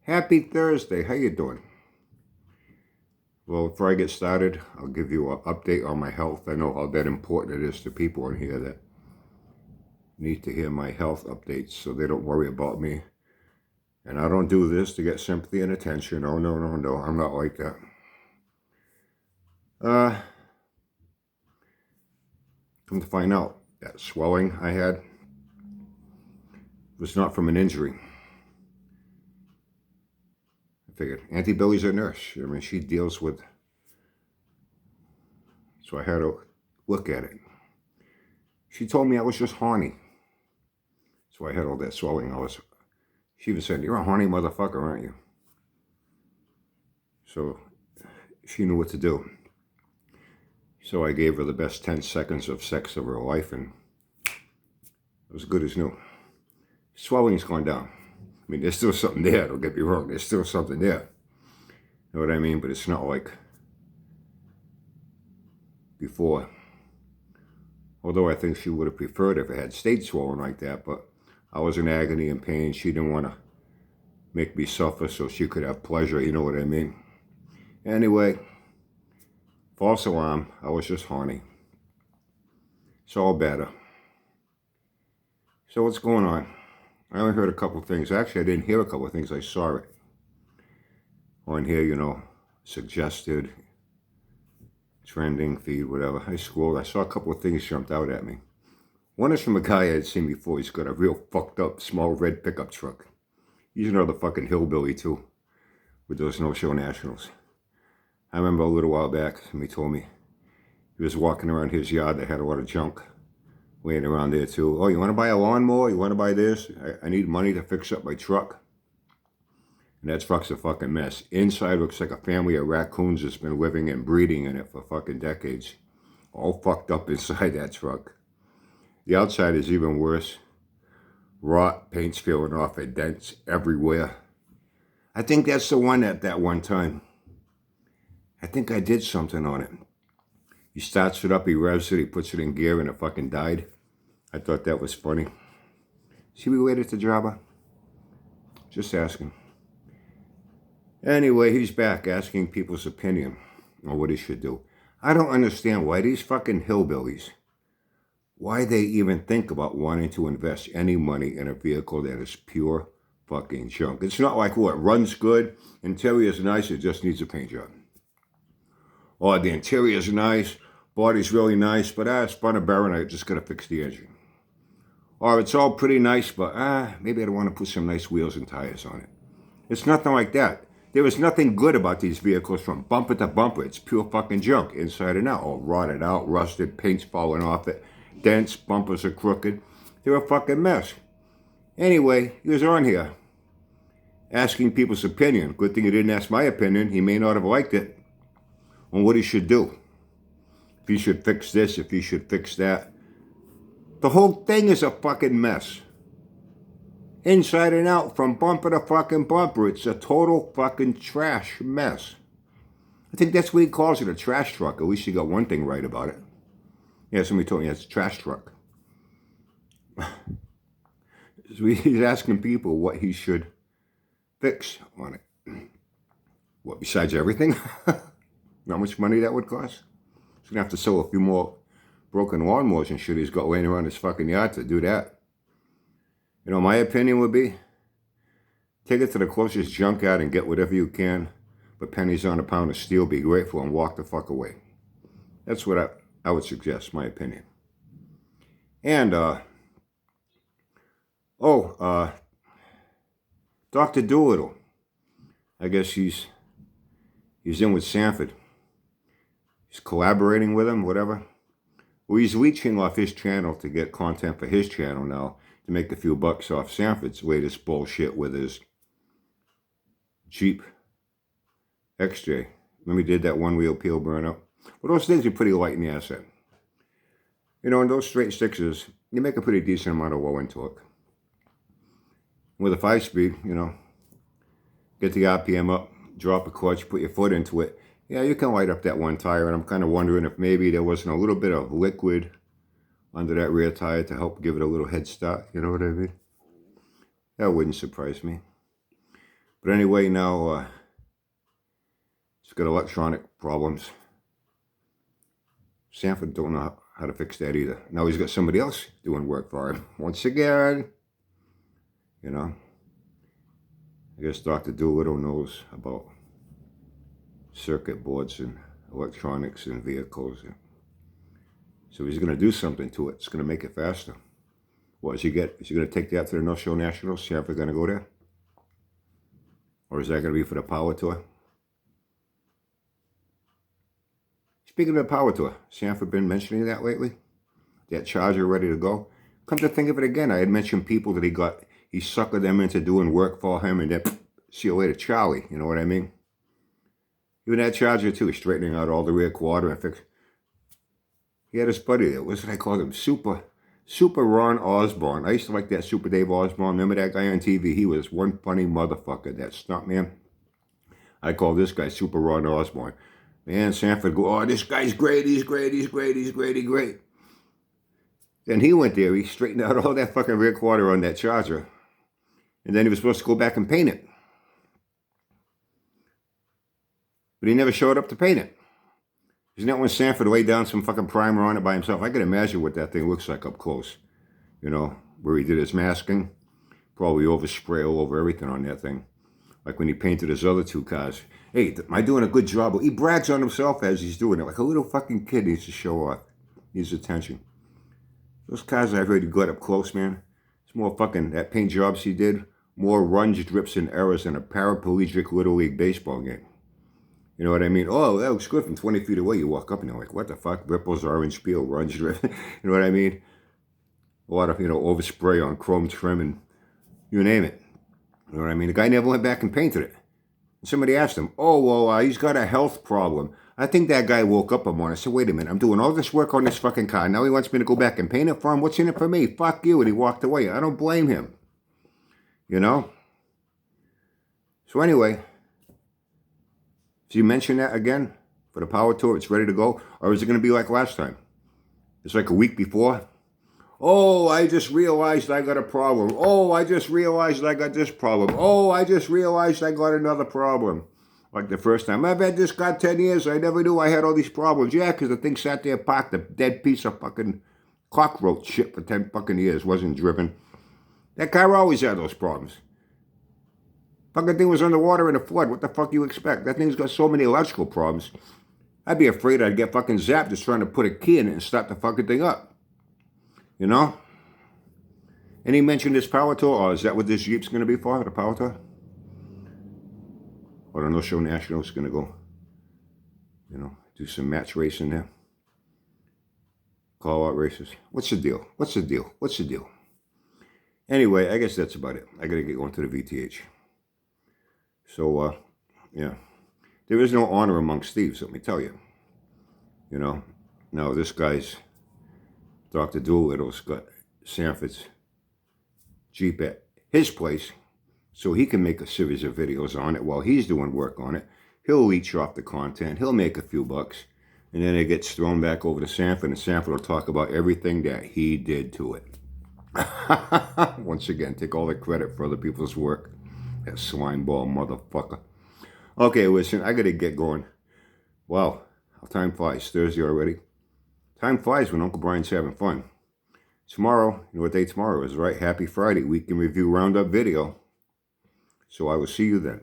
Happy Thursday. How you doing? Well, before I get started, I'll give you an update on my health. I know how that important it is to people in here that need to hear my health updates so they don't worry about me. And I don't do this to get sympathy and attention. Oh, no, no, no. I'm not like that. Come to find out, that swelling I had was not from an injury. I figured Auntie Billy's a nurse. I mean, she deals with... So I had to look at it. She told me I was just horny. So I had all that swelling. She even said, "You're a horny motherfucker, aren't you?" So she knew what to do. So I gave her the best 10 seconds of sex of her life, and it was good as new. Swelling's gone down. I mean, there's still something there, don't get me wrong. There's still something there. You know what I mean? But it's not like before. Although I think she would have preferred if it had stayed swollen like that, but I was in agony and pain. She didn't want to make me suffer so she could have pleasure, you know what I mean? Anyway, false alarm, I was just horny. It's all better. So what's going on? I only heard a couple of things. Actually, I didn't hear a couple of things. I saw it on here, you know, suggested, trending, feed, whatever. I scrolled. I saw a couple of things jumped out at me. One is from a guy I had seen before. He's got a real fucked up small red pickup truck. He's another fucking hillbilly too, with those no-show nationals. I remember a little while back, somebody told me he was walking around his yard that had a lot of junk laying around there too. "Oh, you want to buy a lawnmower? You want to buy this? I need money to fix up my truck." And that truck's a fucking mess. Inside looks like a family of raccoons that's been living and breeding in it for fucking decades. All fucked up inside that truck. The outside is even worse. Rot, paint's peeling off, and dents everywhere. I think that's the one at that one time. I think I did something on it. He starts it up, he revs it, he puts it in gear, and it fucking died. I thought that was funny. Is he related to Jabba? Just asking. Anyway, he's back asking people's opinion on what he should do. I don't understand why these fucking hillbillies, why they even think about wanting to invest any money in a vehicle that is pure fucking junk. It's not like, it runs good, interior's nice, it just needs a paint job. Or the interior's nice, body's really nice, but I spun a bearing, I just gotta fix the engine. Or it's all pretty nice, but maybe I don't want to put some nice wheels and tires on it. It's nothing like that. There is nothing good about these vehicles from bumper to bumper. It's pure fucking junk, inside and out. All rotted out, rusted, paint's falling off it, dents, bumpers are crooked. They're a fucking mess. Anyway, he was on here asking people's opinion. Good thing he didn't ask my opinion. He may not have liked it on what he should do. If he should fix this, if he should fix that. The whole thing is a fucking mess. Inside and out, from bumper to fucking bumper. It's a total fucking trash mess. I think that's what he calls it, a trash truck. At least he got one thing right about it. Yeah, somebody told me it's a trash truck. So he's asking people what he should fix on it. What, besides everything? How much money that would cost? He's gonna have to sell a few more broken lawnmowers and shit he's got laying around his fucking yard to do that. You know, my opinion would be, take it to the closest junkyard and get whatever you can, but pennies on a pound of steel, be grateful and walk the fuck away. That's what I would suggest, my opinion. And, Dr. Doolittle. I guess he's in with Sanford. He's collaborating with him, whatever. Well, he's leeching off his channel to get content for his channel now to make a few bucks off Sanford's latest bullshit with his Jeep XJ. Remember he did that one-wheel peel burnout? Well, those things are pretty light in the asset. You know, and those straight sixes, you make a pretty decent amount of low-end torque. With a 5-speed, you know, get the RPM up, drop a clutch, put your foot into it. Yeah, you can light up that one tire, and I'm kind of wondering if maybe there wasn't a little bit of liquid under that rear tire to help give it a little head start, you know what I mean? That wouldn't surprise me. But anyway, now it's got electronic problems. Sanford don't know how to fix that either. Now he's got somebody else doing work for him. Once again, you know, I guess Dr. Doolittle knows about circuit boards and electronics and vehicles. So he's going to do something to it. It's going to make it faster. What, is he going to take that to the North Shore Nationals? Sanford going to go there? Or is that going to be for the power tour? Speaking of the power tour, Sanford been mentioning that lately? That Charger ready to go? Come to think of it again, I had mentioned people that he suckered them into doing work for him and then, see you later, Charlie, you know what I mean? Even that Charger too, straightening out all the rear quarter and fix. He had his buddy there, what did I call him? Super Ron Osborne. I used to like that Super Dave Osborne. Remember that guy on TV? He was one funny motherfucker, that stuntman. I call this guy Super Ron Osborne. Man, Sanford go, oh, this guy's great, he's great. Then he went there, he straightened out all that fucking rear quarter on that Charger. And then he was supposed to go back and paint it. But he never showed up to paint it. Isn't that when Sanford laid down some fucking primer on it by himself? I can imagine what that thing looks like up close. You know, where he did his masking. Probably overspray all over everything on that thing. Like when he painted his other two cars. Hey, am I doing a good job? He brags on himself as he's doing it. Like a little fucking kid needs to show off. Needs attention. Those cars I've already got up close, man. It's more fucking, that paint jobs he did, more runs, drips, and errors than a paraplegic Little League baseball game. You know what I mean? Oh, that looks good from 20 feet away. You walk up and you're like, what the fuck? Ripples, orange peel, runs, drip. You know what I mean? A lot of, overspray on chrome trim and you name it. You know what I mean? The guy never went back and painted it. And somebody asked him, oh, well, he's got a health problem. I think that guy woke up one morning and said, wait a minute, I'm doing all this work on this fucking car. Now he wants me to go back and paint it for him. What's in it for me? Fuck you. And he walked away. I don't blame him. You know? So anyway, did you mention that again for the power tour? It's ready to go? Or is it going to be like last time? It's like a week before. Oh, I just realized I got a problem. Oh, I just realized I got this problem. Oh, I just realized I got another problem. Like the first time. I've had this car 10 years. I never knew I had all these problems. Yeah, because the thing sat there parked, a dead piece of fucking cockroach shit for 10 fucking years. Wasn't driven. That car always had those problems. Fucking thing was underwater in a flood. What the fuck you expect? That thing's got so many electrical problems. I'd be afraid I'd get fucking zapped just trying to put a key in it and start the fucking thing up. You know? And he mentioned this power tour. Or is that what this Jeep's going to be for? The power tour? Or the North Shore Nationals going to go, do some match racing there. Call out races. What's the deal? Anyway, I guess that's about it. I got to get going to the VTH. So, yeah. There is no honor amongst thieves, let me tell you. Now this guy's, Dr. Doolittle's got Sanford's Jeep at his place, so he can make a series of videos on it while he's doing work on it. He'll leech off the content. He'll make a few bucks. And then it gets thrown back over to Sanford, and Sanford will talk about everything that he did to it. Once again, take all the credit for other people's work. That slimeball motherfucker. Okay, listen, I got to get going. Wow, how time flies. Thursday already. Time flies when Uncle Brian's having fun. Tomorrow, you know what day tomorrow is, right? Happy Friday. Week in Review Roundup video. So I will see you then.